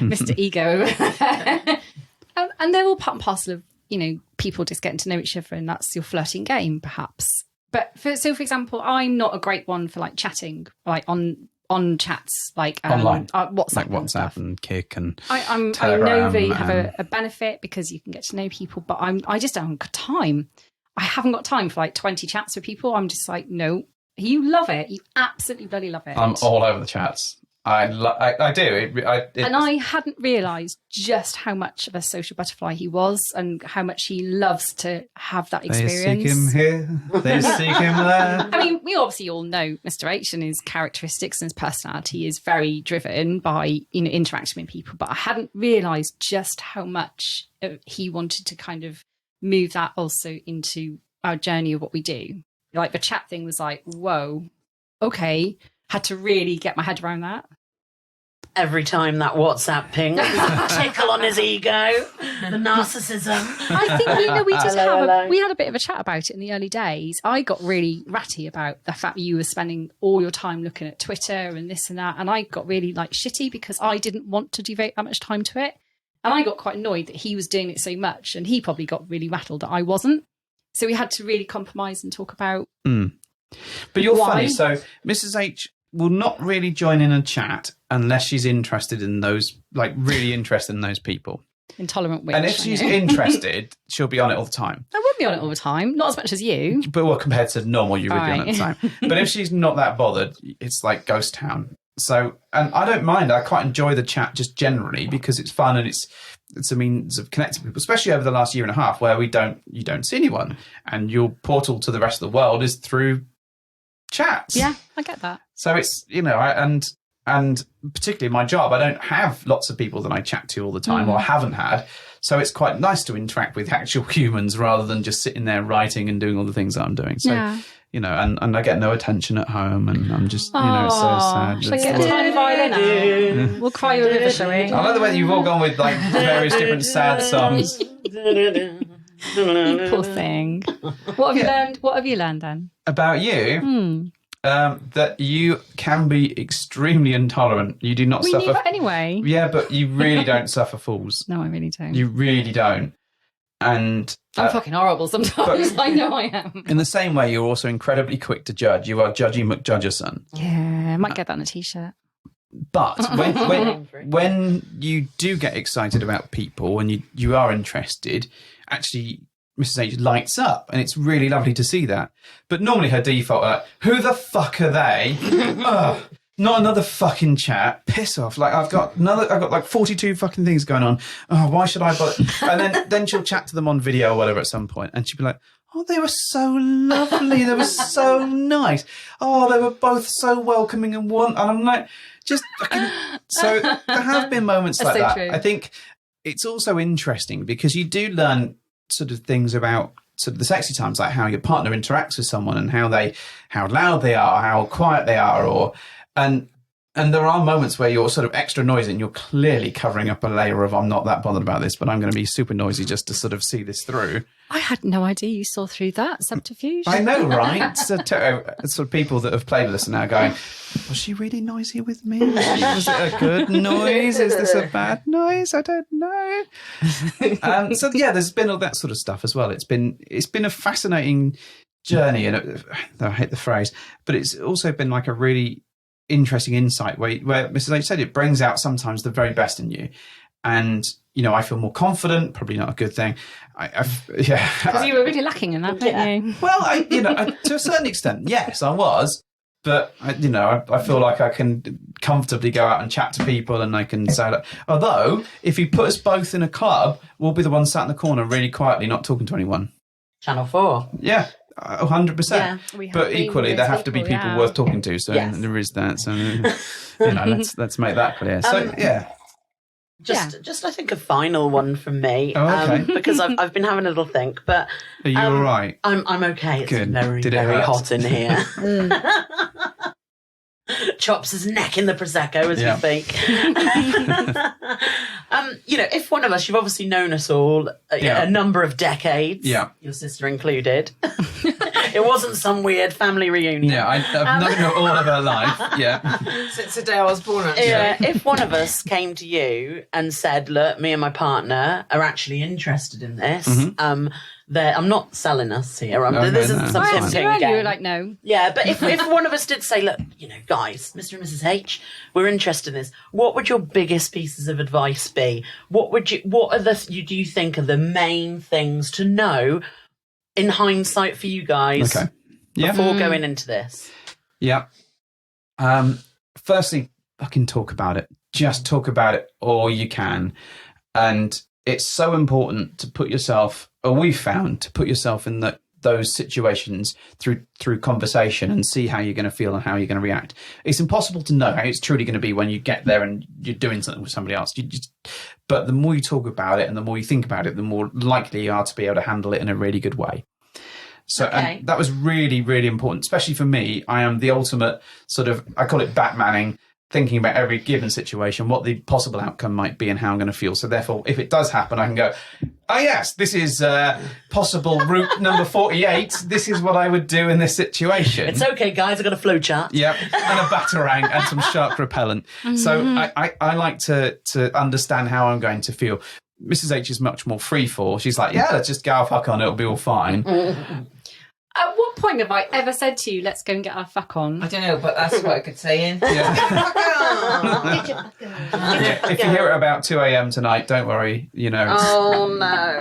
Mr. Ego. And they're all part and parcel of, you know, people just getting to know each other, and that's your flirting game, perhaps. But for example, I'm not a great one for like chatting, like on chats, like Online. WhatsApp, Like and WhatsApp stuff. and Kik and I know Telegram they have and- a benefit because you can get to know people, but I just don't have time. I haven't got time for like 20 chats with people. I'm just like, no. You love it. You absolutely bloody love it. I'm all over the chats. I do. And I hadn't realised just how much of a social butterfly he was, and how much he loves to have that They experience. seek him here. They seek him there. I mean, we obviously all know Mr. H and his characteristics and his personality is very driven by, you know, interacting with people. But I hadn't realised just how much he wanted to kind of move that also into our journey of what we do. Like the chat thing was like, whoa, okay. Had to really get my head around that. Every time that WhatsApp ping, tickle on his ego, the narcissism. I think, you know, we just Hello. we had a bit of a chat about it in the early days. I got really ratty about the fact that you were spending all your time looking at Twitter and this and that, and I got really like shitty because I didn't want to devote that much time to it, and I got quite annoyed that he was doing it so much, and he probably got really rattled that I wasn't. So we had to really compromise and talk about. But you're Why? funny. So Mrs. H will not really join in a chat unless she's interested in those, like really interested in those people. Intolerant witch. And if I she's know. interested, she'll be on it all the time. I wouldn't be on it all the time, not as much as you. But well, compared to normal, you would be on it all the Right. time. But if she's not that bothered, it's like ghost town. So, and I don't mind. I quite enjoy the chat just generally because it's fun and it's a means of connecting people, especially over the last year and a half where you don't see anyone, and your portal to the rest of the world is through chats. Yeah, I get that. So it's, you know, and And particularly my job, I don't have lots of people that I chat to all the time, or haven't had. So it's quite nice to interact with actual humans rather than just sitting there writing and doing all the things that I'm doing. So, and I get no attention at home, and I'm just, it's so sad. Shall I get a tiny violin out? We'll cry you a river, shall we? I like the way that you've all gone with like various different sad songs. Poor thing. What have you learned? What have you learned then? About you? That you can be extremely intolerant. You do not We suffer. knew that anyway. Yeah, but you really don't suffer fools. No, I really don't. You really don't. And I'm fucking horrible sometimes. I know I am. in the same way, you're also incredibly quick to judge. You are Judgy McJudgerson. Yeah, I might get that on a t-shirt. But when you do get excited about people and you are interested, actually Mrs. H lights up, and it's really lovely to see that. But normally her default, who the fuck are they? Ugh, not another fucking chat. Piss off. Like I've got like 42 fucking things going on. Oh, why should I bother? And then she'll chat to them on video or whatever at some point, and she'll be like, oh, they were so lovely. They were so nice. Oh, they were both so welcoming and warm. And I'm like, just fucking... So there have been moments like that. True. I think it's also interesting because you do learn sort of things about sort of the sexy times, like how your partner interacts with someone and how loud they are, how quiet they are, and there are moments where you're sort of extra noisy and you're clearly covering up a layer of I'm not that bothered about this, but I'm going to be super noisy just to sort of see this through. I had no idea you saw through that subterfuge. I know, right? So, sort of people that have played with us are now going, was she really noisy with me? Was it a good noise? Is this a bad noise? I don't know. So yeah, there's been all that sort of stuff as well. It's been a fascinating journey, and I hate the phrase, but it's also been like a really interesting insight where Mrs. H said it brings out sometimes the very best in you. And, I feel more confident, probably not a good thing. Because you were really lacking in that, weren't you? Well, to a certain extent, yes, I was. But, I feel like I can comfortably go out and chat to people, and I can say that. Although, if you put us both in a club, we'll be the ones sat in the corner really quietly, not talking to anyone. Channel 4. Yeah. 100%. Yeah, but equally, there have to be people worth talking to. So Yes. there is that. So let's make that clear. So Just I think a final one from me. Oh, okay. Because I've been having a little think, but are you all right? I'm okay. It's Good. very Did it very hurt? hot in here. Chops his neck in the prosecco as we speak. If one of us, you've obviously known us all a number of decades. Yeah. Your sister included. It wasn't some weird family reunion. Yeah, I've known her all of her life. Yeah. Since the day I was born, actually. Yeah, if one of us came to you and said, look, me and my partner are actually interested in this, I'm not selling us here. This isn't some fine. pimping game. You were like, no. Yeah, but if one of us did say, look, guys, Mr. and Mrs. H, we're interested in this, what would your biggest pieces of advice be? Do you think are the main things to know in hindsight for you guys before going into this? Yeah. Firstly, fucking talk about it. Just talk about it all you can. And it's so important to put yourself, or we've found, to put yourself in those situations through conversation and see how you're going to feel and how you're going to react. It's impossible to know how it's truly going to be when you get there and you're doing something with somebody else. But the more you talk about it and the more you think about it, the more likely you are to be able to handle it in a really good way. So and that was really, really important, especially for me. I am the ultimate sort of, I call it Batmaning, thinking about every given situation, what the possible outcome might be and how I'm going to feel. So therefore, if it does happen, I can go, oh yes, this is possible route number 48. This is what I would do in this situation. It's okay, guys, I've got a flow chart. Yep, and a batarang and some shark repellent. So I like to understand how I'm going to feel. Mrs. H is much more free for. She's like, yeah, let's just go fuck on, it'll be all fine. At what point have I ever said to you, let's go and get our fuck on? I don't know, but that's what I could say in. Yeah. If you hear it about 2 a.m. tonight, don't worry, Oh, no.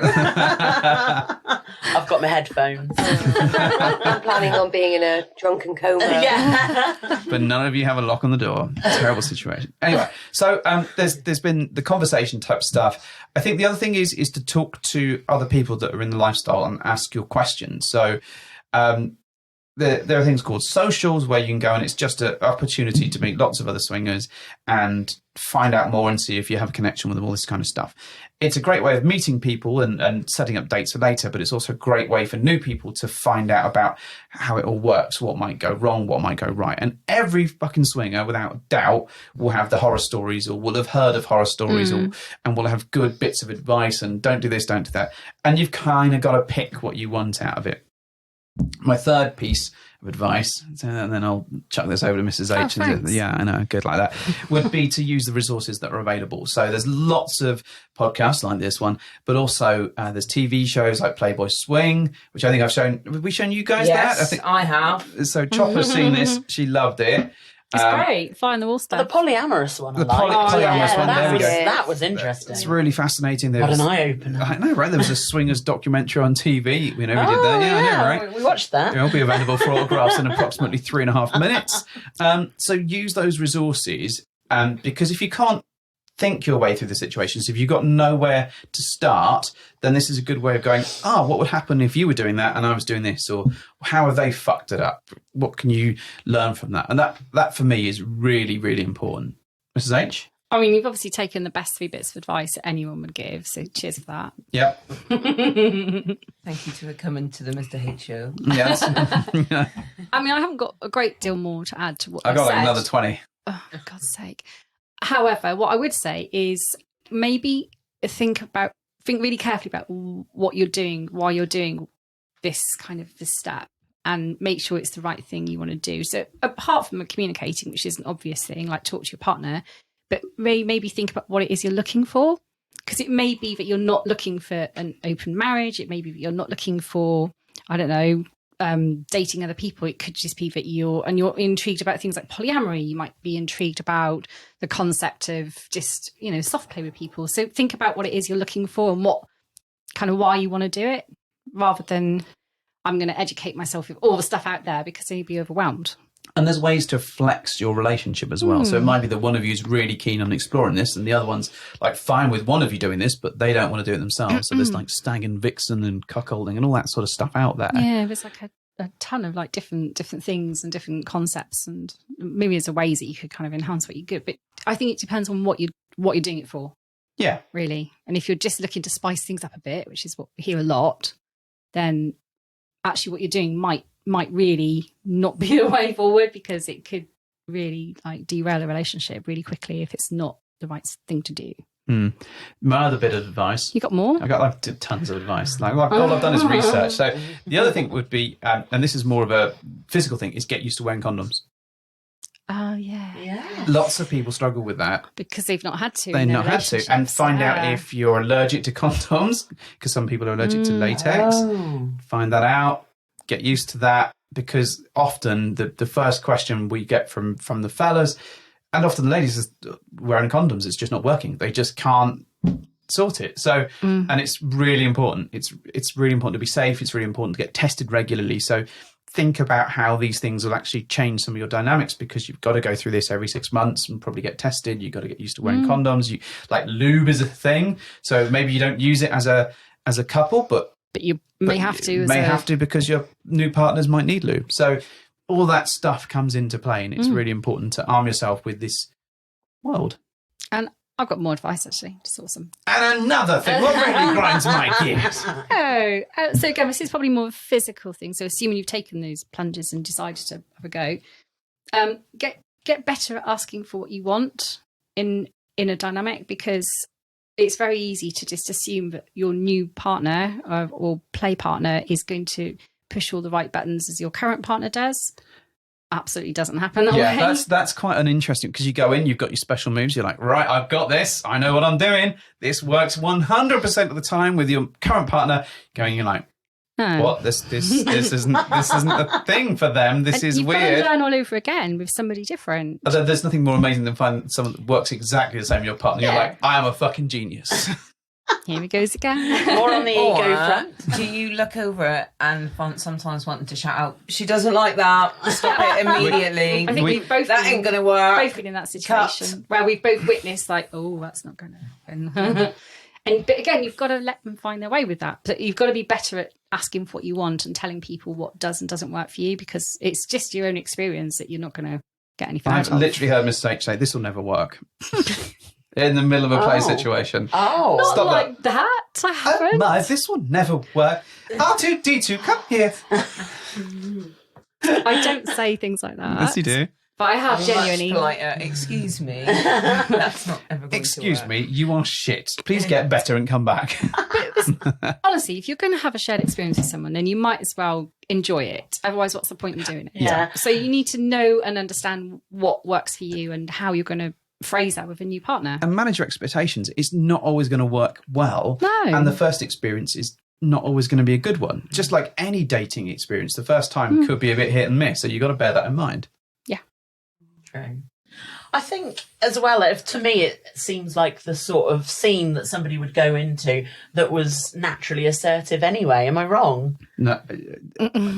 I've got my headphones. I'm planning on being in a drunken coma. Yeah. But none of you have a lock on the door. Terrible situation. Anyway, so there's been the conversation type stuff. I think the other thing is to talk to other people that are in the lifestyle and ask your questions. So there are things called socials where you can go and it's just an opportunity to meet lots of other swingers and find out more and see if you have a connection with them, all this kind of stuff. It's a great way of meeting people and setting up dates for later, but it's also a great way for new people to find out about how it all works, what might go wrong, what might go right. And every fucking swinger, without doubt, will have the horror stories or will have heard of horror stories and will have good bits of advice and don't do this, don't do that. And you've kind of got to pick what you want out of it. My third piece of advice, and then I'll chuck this over to Mrs. H. Yeah, I know, good like that, would be to use the resources that are available. So there's lots of podcasts like this one, but also there's TV shows like Playboy Swing, which I think I've shown. Have we shown you guys that? Yes, I have. So Chopper's seen this. She loved it. It's great. Fly on the wall stuff. The polyamorous one. The polyamorous one. There we go. That was interesting. It's really fascinating. What an eye-opener. I know, right? There was a swingers documentary on TV. We did that. Yeah, I know, right? We watched that. It'll be available for autographs in approximately 3.5 minutes. So use those resources because if you can't think your way through the situations, if you've got nowhere to start, then this is a good way of going, what would happen if you were doing that and I was doing this? Or how have they fucked it up? What can you learn from that? And that for me is really, really important. Mrs. H? I mean, you've obviously taken the best 3 bits of advice that anyone would give, so cheers for that. Yep. Thank you for coming to the Mr. H show. Yes. I mean, I haven't got a great deal more to add to what I've got said. like another 20. Oh, for God's sake. However, what I would say is maybe think really carefully about what you're doing while you're doing this step and make sure it's the right thing you want to do. So apart from communicating, which is an obvious thing, like talk to your partner, but maybe think about what it is you're looking for. Because it may be that you're not looking for an open marriage. It may be that you're not looking for, I don't know, dating other people. It could just be that you're intrigued about things like polyamory. You might be intrigued about the concept of just, soft play with people. So think about what it is you're looking for and what kind of why you want to do it, rather than I'm going to educate myself with all the stuff out there, because then you'd be overwhelmed. And there's ways to flex your relationship as well. So it might be that one of you is really keen on exploring this and the other one's like fine with one of you doing this, but they don't want to do it themselves. So there's like stag and vixen and cuckolding and all that sort of stuff out there. Yeah, there's like a ton of like different things and different concepts, and maybe there's ways that you could kind of enhance what you get. But I think it depends on what you're doing it for. Yeah. Really. And if you're just looking to spice things up a bit, which is what we hear a lot, then actually what you're doing might really not be the way forward, because it could really like derail a relationship really quickly if it's not the right thing to do. My other bit of advice. You got more? I got like tons of advice. Like all I've done is research. So the other thing would be, and this is more of a physical thing, is get used to wearing condoms. Oh, yeah. Yeah. Lots of people struggle with that. Because they've not had to. They've not had to. And find out if you're allergic to condoms, because some people are allergic to latex. Find that out. Get used to that, because often the first question we get from the fellas, and often the ladies, is wearing condoms. It's just not working. They just can't sort it. So, and it's really important. It's really important to be safe. It's really important to get tested regularly. So think about how these things will actually change some of your dynamics, because you've got to go through this every 6 months and probably get tested. You've got to get used to wearing condoms. Lube is a thing. So maybe you don't use it as a couple, but you may have to. Because your new partners might need lube. So all that stuff comes into play, and it's really important to arm yourself with this world. And I've got more advice, actually. Just awesome. And another thing, what really grinds my gears? So again, this is probably more of a physical thing. So assuming you've taken those plunges and decided to have a go, get better at asking for what you want in a dynamic, because it's very easy to just assume that your new partner or play partner is going to push all the right buttons as your current partner does. Absolutely doesn't happen that way. Yeah, that's quite an interesting, because you go in, you've got your special moves. You're like, right, I've got this. I know what I'm doing. This works 100% of the time with your current partner. You're like, what? This isn't a thing for them. This is you've weird. You've got to learn all over again with somebody different. There's nothing more amazing than finding someone that works exactly the same as your partner. Yeah. You're like, I am a fucking genius. Here he goes again. More on the ego front. Do you look over it and sometimes wanting to shout out, she doesn't like that, stop it immediately? I think we've both that ain't going to work. Both been in that situation where we've both witnessed like, oh, that's not going to happen. But again, you've got to let them find their way with that. But you've got to be better at asking for what you want and telling people what does and doesn't work for you, because it's just your own experience that you're not going to get anything I've out of. literally heard Mrs. H say, this will never work. In the middle of a play situation. Oh. Not Stop like that. I haven't. My, this will never work. R2-D2, come here. I don't say things like that. Yes, you do. But I have genuinely. Much politer. Excuse me. That's not ever going Excuse to work. me, you are shit. Please get better and come back. Honestly, if you're going to have a shared experience with someone, then you might as well enjoy it. Otherwise, what's the point in doing it? Yeah. So you need to know and understand what works for you and how you're going to phrase that with a new partner. And manage your expectations. It's not always going to work well. No. And the first experience is not always going to be a good one. Just like any dating experience, the first time could be a bit hit and miss. So you've got to bear that in mind. True. I think as well, to me, it seems like the sort of scene that somebody would go into that was naturally assertive anyway. Am I wrong? No,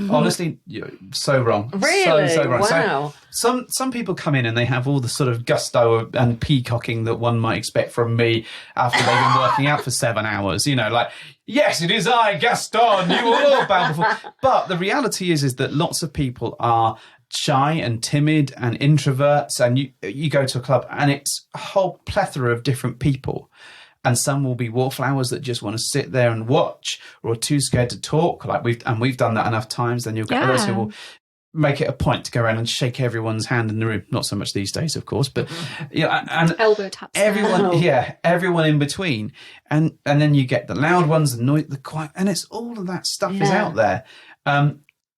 honestly, you're so wrong. Really? So wrong. Wow. So, some people come in and they have all the sort of gusto and peacocking that one might expect from me after they've been working out for 7 hours. You know, like, yes, it is I, Gaston. You will all bow before. But the reality is that lots of people are shy and timid and introverts, and you go to a club and it's a whole plethora of different people, and some will be wallflowers that just want to sit there and watch, or are too scared to talk, like we've done that enough times. Then you'll get others who will make it a point to go around and shake everyone's hand in the room. Not so much these days, of course, but and Elbow taps. everyone in between, and then you get the loud ones, the quiet, and it's all of that stuff is out there.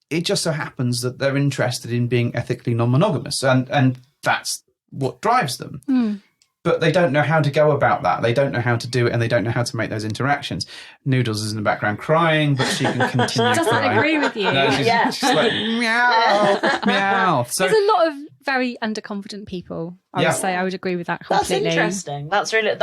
It just so happens that they're interested in being ethically non-monogamous, and that's what drives them. But they don't know how to go about that. They don't know how to do it, and they don't know how to make those interactions. Noodles is in the background crying, but she can continue She doesn't crying. agree with you. No, she's like, meow, meow. So There's a lot of very underconfident people. I would say I would agree with that That's completely. interesting. That's really,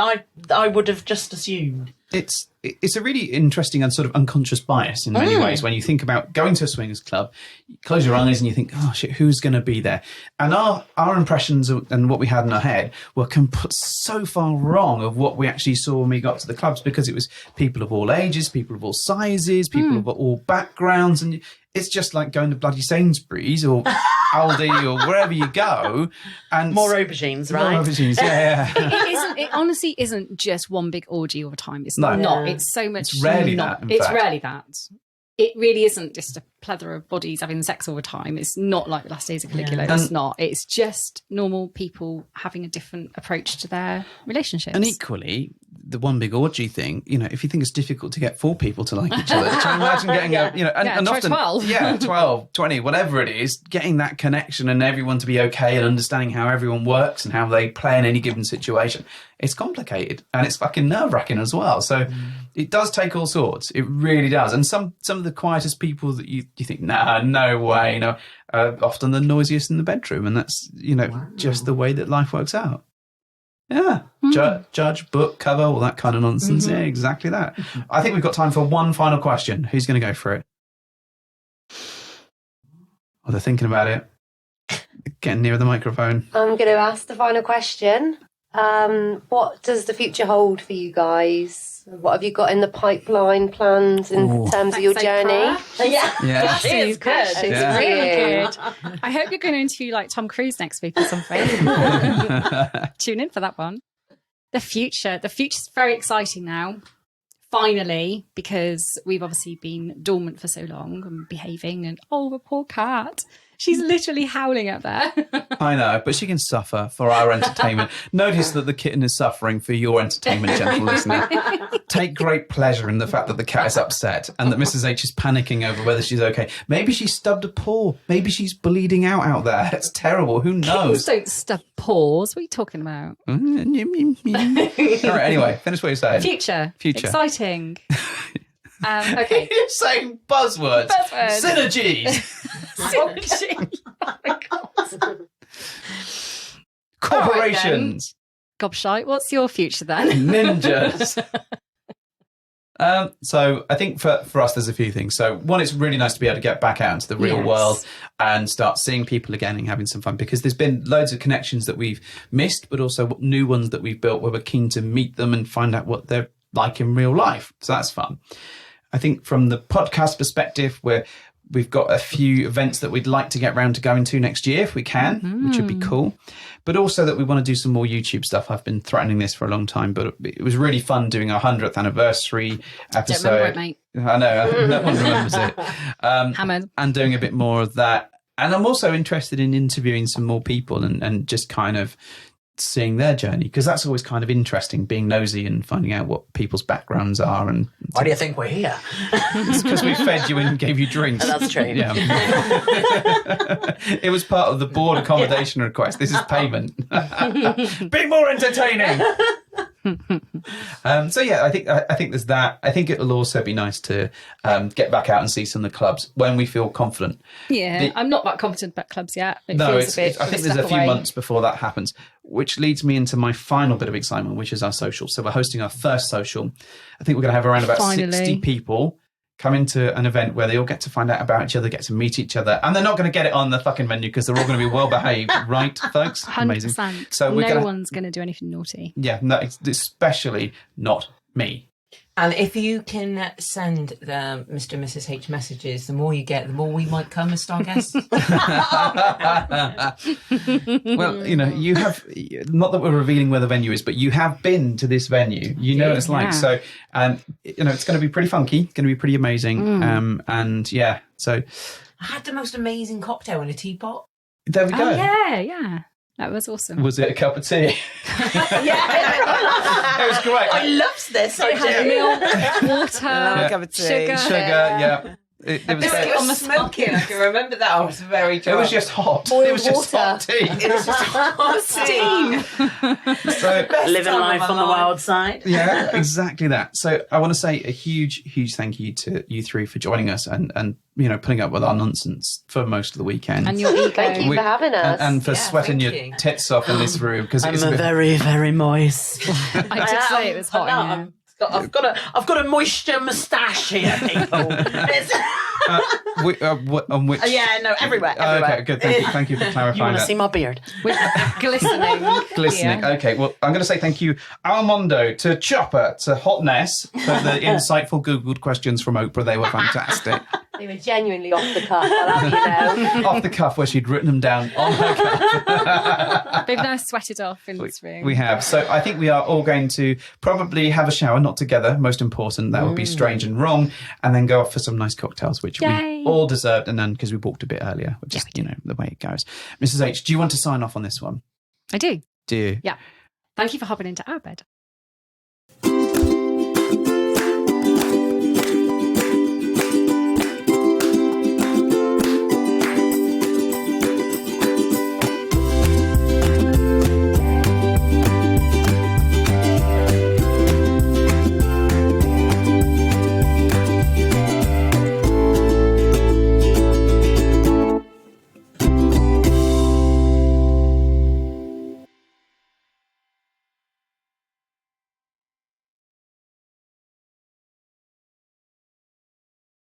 I would have just assumed. it's a really interesting and sort of unconscious bias in many ways. When you think about going to a swingers club, you close your eyes and you think, oh shit, who's going to be there? And our impressions and what we had in our head were so far wrong of what we actually saw when we got to the clubs, because it was people of all ages, people of all sizes, people of all backgrounds, and it's just like going to bloody Sainsbury's or Aldi or wherever you go, and More aubergines, right? More aubergines, yeah. It honestly isn't just one big orgy all the time. It's No. not. Yeah. It's so much. It's rarely not. that, in It's fact. rarely that. It really isn't just a plethora of bodies having sex all the time. It's not like the last days of Caligula. Yeah. It's not. It's just normal people having a different approach to their relationships. And equally, the one big orgy thing, if you think it's difficult to get 4 people to like each other, try imagine getting and try often 12. 12, 20, whatever it is, getting that connection and everyone to be okay and understanding how everyone works and how they play in any given situation. It's complicated and it's fucking nerve-wracking as well. So it does take all sorts. It really does. And some of the quietest people that you think, nah, no way, are often the noisiest in the bedroom. And that's, just the way that life works out. Yeah. Judge, book, cover, all that kind of nonsense. Yeah, exactly that. I think we've got time for one final question. Who's going to go for it? Oh, they're thinking about it. Getting nearer the microphone. I'm going to ask the final question. What does the future hold for you guys? What have you got in the pipeline plans in terms of your journey? Yeah. She is good. She's Yeah. really good. I hope you're going to interview like Tom Cruise next week or something. Tune in for that one. The future's very exciting now. Finally, because we've obviously been dormant for so long and behaving, and the poor cat. She's literally howling up there. I know, but she can suffer for our entertainment. Notice that the kitten is suffering for your entertainment, gentle listener. Take great pleasure in the fact that the cat is upset and that Mrs. H is panicking over whether she's okay. Maybe she stubbed a paw. Maybe she's bleeding out there. It's terrible. Who knows? Don't stub paws. What are you talking about? All right, anyway, finish what you're saying. Future. Future. Exciting. Okay. You're saying buzzwords. Buzzwords. Synergies. Synergy. Oh my God. Corporations. Gobshite, what's your future then? Ninjas. So I think for us, there's a few things. So one, it's really nice to be able to get back out into the real world and start seeing people again and having some fun, because there's been loads of connections that we've missed, but also new ones that we've built where we're keen to meet them and find out what their like in real life. So that's fun. I think from the podcast perspective, we've got a few events that we'd like to get round to going to next year if we can, which would be cool. But also that we want to do some more YouTube stuff. I've been threatening this for a long time, but it was really fun doing our 100th anniversary episode. Don't remember it, mate. I know, no one remembers it. Hammered. And doing a bit more of that. And I'm also interested in interviewing some more people and just kind of seeing their journey, because that's always kind of interesting, being nosy and finding out what people's backgrounds are. And Why do you think we're here? it's because we fed you and gave you drinks. That's true. Yeah. It was part of the board accommodation request. This is payment. Be more entertaining. So yeah, I think there's that. I think it'll also be nice to get back out and see some of the clubs when we feel confident. Yeah, I'm not that confident about clubs yet. I think there's a few months before that happens, which leads me into my final bit of excitement, which is our social. So we're hosting our first social. I think we're going to have around about 60 people come into an event where they all get to find out about each other, get to meet each other, and they're not going to get it on the fucking menu because they're all going to be well behaved, right, folks? 100%. Amazing. So one's going to do anything naughty. Yeah, no, especially not me. And if you can send the Mr. and Mrs. H messages, the more you get, the more we might come as star guests. Well, you have, not that we're revealing where the venue is, but you have been to this venue. You know what it's like. So, it's going to be pretty funky, going to be pretty amazing. And yeah, so. I had the most amazing cocktail in a teapot. There we go. Oh, yeah. That was awesome. Was it a cup of tea? It was great. I love this. It had milk, water, cup of tea. sugar. Yeah. It was It was smoking. I can remember that. I was very drunk. It was just hot. Boiled It was just water. hot tea. It was just hot steam. So, Living life on the wild side. yeah, exactly that. So I want to say a huge, huge thank you to you three for joining us and putting up with our nonsense for most of the weekend. And your ego. Thank you for having us. And for Yeah, sweating your thank you. tits off in this room because I'm it's a bit. very, very moist. I did say it was hot in here. I've got a moisture moustache here, people. On which? Yeah, no, everywhere. Oh, everywhere. okay, good. Thank you for clarifying You want to that. see my beard? With glistening. Glistening. Yeah. Okay, well, I'm going to say thank you, Almondo, to Chopper, to Hot Ness for the insightful Googled questions from Oprah. They were fantastic. They were genuinely off the cuff, I'll have you know. Off the cuff, where she'd written them down on her cuff. They've now sweated off in this room. We have. So I think we are all going to probably have a shower, not together, most important. That would be strange and wrong. And then go off for some nice cocktails, which Yay. we all deserved. And then because we walked a bit earlier, which is, the way it goes. Mrs. H, do you want to sign off on this one? I do. Do you? Yeah. Thank you for hopping into our bed.